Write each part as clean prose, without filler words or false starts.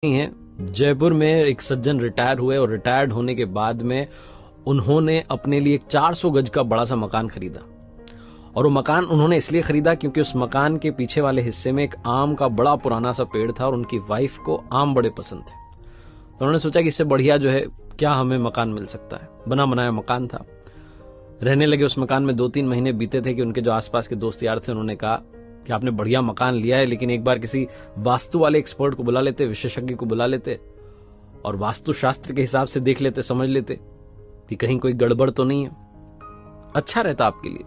है। जयपुर में एक सज्जन रिटायर हुए और रिटायर्ड होने के बाद में उन्होंने अपने लिए एक 400 गज का बड़ा सा मकान खरीदा। और वो मकान उन्होंने इसलिए खरीदा क्योंकि उस मकान के पीछे वाले हिस्से में एक आम का बड़ा पुराना सा पेड़ था और उनकी वाइफ को आम बड़े पसंद थे। तो उन्होंने सोचा कि इससे बढ़िया जो है क्या हमें मकान मिल सकता है। बना बनाया मकान था। रहने लगे उस मकान में। 2-3 महीने बीते थे कि उनके जो आसपास के दोस्त यार थे उन्होंने कहा कि आपने बढ़िया मकान लिया है, लेकिन एक बार किसी वास्तु वाले एक्सपर्ट को बुला लेते, विशेषज्ञ को बुला लेते और वास्तु शास्त्र के हिसाब से देख लेते, समझ लेते कि कहीं कोई गड़बड़ तो नहीं है, अच्छा रहता आपके लिए।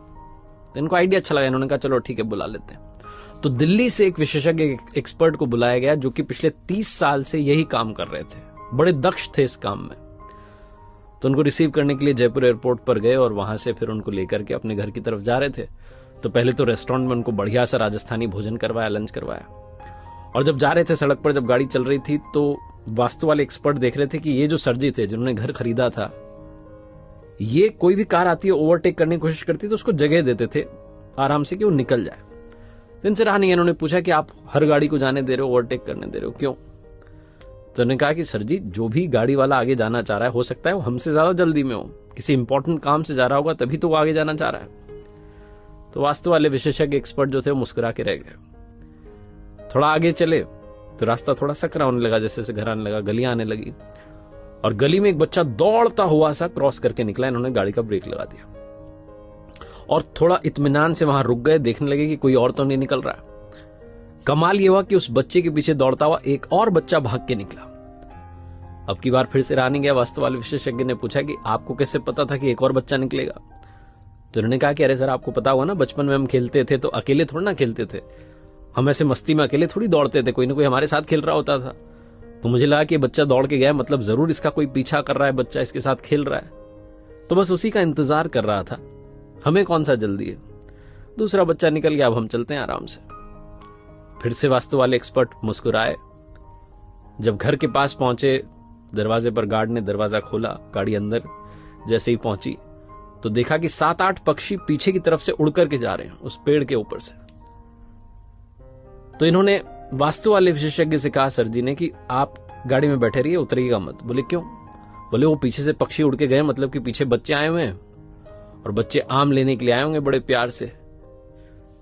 तो इनको आइडिया अच्छा लगा। इन्होंने कहा चलो ठीक है, बुला लेते हैं। तो दिल्ली से एक विशेषज्ञ एक्सपर्ट को बुलाया गया जो कि पिछले 30 साल से यही काम कर रहे थे, बड़े दक्ष थे इस काम में। तो उनको रिसीव करने के लिए जयपुर एयरपोर्ट पर गए और वहां से फिर उनको लेकर के अपने घर की तरफ जा रहे थे। तो पहले तो रेस्टोरेंट में उनको बढ़िया सा राजस्थानी भोजन करवाया, लंच करवाया। और जब जा रहे थे सड़क पर, जब गाड़ी चल रही थी, तो वास्तु वाले एक्सपर्ट देख रहे थे कि ये जो सर जी थे जिन्होंने घर खरीदा था, ये कोई भी कार आती है ओवरटेक करने की कोशिश करती तो उसको जगह देते थे आराम से कि वो निकल जाए। तो इनसे रहा नहीं। इन्होंने पूछा कि आप हर गाड़ी को जाने दे रहे हो, ओवरटेक करने दे रहे हो, क्यों? तो उन्होंने कहा कि सर जी, जो भी गाड़ी वाला आगे जाना चाह रहा है, हो सकता है वो हमसे ज्यादा जल्दी में हो, किसी इंपॉर्टेंट काम से जा रहा होगा, तभी तो वो आगे जाना चाह रहा है। तो वास्तु वाले विशेषज्ञ एक्सपर्ट जो थे वो मुस्कुरा के रह गए। थोड़ा आगे चले तो रास्ता थोड़ा सकरा होने लगा, जैसे जैसे घर आने लगा, गलियां आने लगी और गली में एक बच्चा दौड़ता हुआ सा क्रॉस करके निकला। इन्होंने गाड़ी का ब्रेक लगा दिया और थोड़ा इत्मीनान से वहां रुक गए, देखने लगे कि कोई और तो नहीं निकल रहा है। कमाल ये हुआ कि उस बच्चे के पीछे दौड़ता हुआ एक और बच्चा भाग के निकला। अब की बार फिर से रहा नहीं गया। वास्तु वाले विशेषज्ञ ने पूछा कि आपको कैसे पता था कि एक और बच्चा निकलेगा? तो उन्होंने कहा कि अरे सर, आपको पता हुआ ना, बचपन में हम खेलते थे तो अकेले थोड़ा ना खेलते थे, हम ऐसे मस्ती में अकेले थोड़ी दौड़ते थे, कोई ना कोई हमारे साथ खेल रहा होता था। तो मुझे लगा कि बच्चा दौड़ के गया, मतलब जरूर इसका कोई पीछा कर रहा है, बच्चा इसके साथ खेल रहा है, तो बस उसी का इंतजार कर रहा था, हमें कौन सा जल्दी है। दूसरा बच्चा निकल गया, अब हम चलते हैं आराम से। फिर से वास्तु वाले एक्सपर्ट मुस्कुराए। जब घर के पास पहुंचे, दरवाजे पर गार्ड ने दरवाजा खोला, गाड़ी अंदर जैसे ही पहुंची तो देखा कि 7-8 पक्षी पीछे की तरफ से उड़ करके जा रहे हैं उस पेड़ के ऊपर से। तो इन्होंने वास्तु वाले विशेषज्ञ से कहा सर जी ने कि आप गाड़ी में बैठे रहिए, उतरिएगा मत। बोले क्यों? बोले वो पीछे से पक्षी उड़ के गए, मतलब कि पीछे बच्चे आए हुए हैं और बच्चे आम लेने के लिए आए होंगे बड़े प्यार से,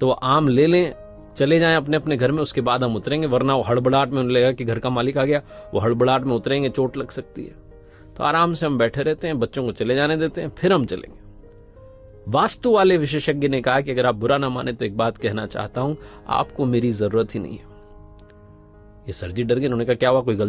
तो वो आम ले लें, चले जाएं अपने अपने घर में, उसके बाद हम उतरेंगे, वरना वो हड़बड़ाहट में उन्हें लगेगा कि घर का मालिक आ गया, वो हड़बड़ाहट में उतरेंगे, चोट लग सकती है। तो आराम से हम बैठे रहते हैं, बच्चों को चले जाने देते हैं, फिर हम चलेंगे। वास्तु वाले विशेषज्ञ ने कहा कि अगर आप बुरा ना माने तो एक बात कहना चाहता हूं, आपको मेरी जरूरत ही नहीं है। ये सर जी डर गए। उन्होंने कहा क्या हुआ, कोई गलती